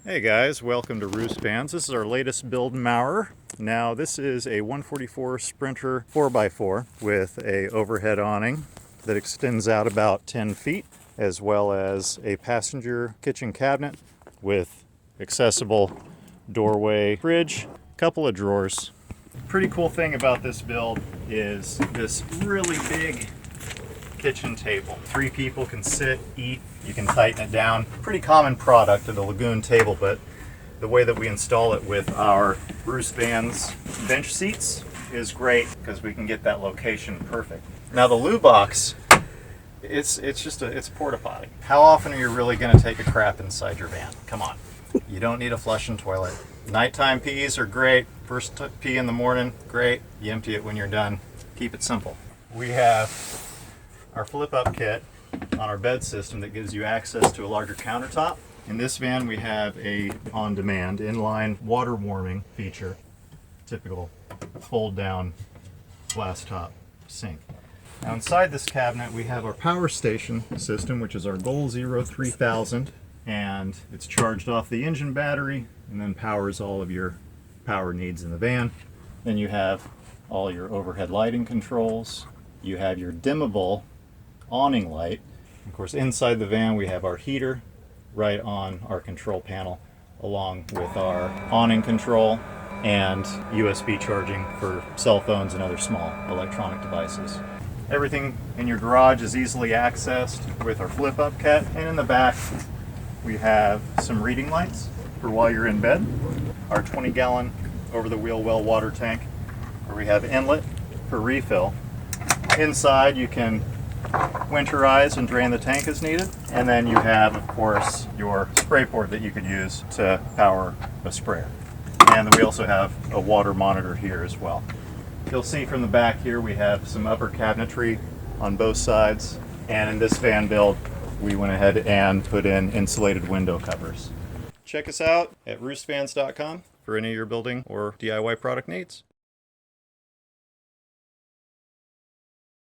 Hey guys, welcome to Roost Vans. This is our latest build, Maurer. Now this is a 144 Sprinter 4x4 with a overhead awning that extends out about 10 feet, as well as a passenger kitchen cabinet with accessible doorway fridge, couple of drawers. Pretty cool thing about this build is this really big kitchen table. 3 people can sit, eat, you can tighten it down. Pretty common product of the Lagoon table, but the way that we install it with our Roost Vans bench seats is great because we can get that location perfect. Now the loo box, it's a porta potty. How often are you really going to take a crap inside your van? Come on. You don't need a flushing toilet. Nighttime pees are great. First pee in the morning, great. You empty it when you're done. Keep it simple. We have our flip-up kit on our bed system that gives you access to a larger countertop. In this van we have a on-demand inline water warming feature, typical fold-down glass top sink. Now inside this cabinet we have our power station system, which is our Goal Zero 3000, and it's charged off the engine battery and then powers all of your power needs in the van. Then you have all your overhead lighting controls. You have your dimmable awning light. Of course, inside the van we have our heater right on our control panel, along with our awning control and USB charging for cell phones and other small electronic devices. Everything in your garage is easily accessed with our flip-up kit, and in the back we have some reading lights for while you're in bed, our 20-gallon over-the-wheel well water tank where we have inlet for refill. Inside you can winterize and drain the tank as needed, and then you have, of course, your spray port that you could use to power a sprayer. And then we also have a water monitor here as well. You'll see from the back here we have some upper cabinetry on both sides, and in this van build we went ahead and put in insulated window covers. Check us out at roostvans.com for any of your building or DIY product needs.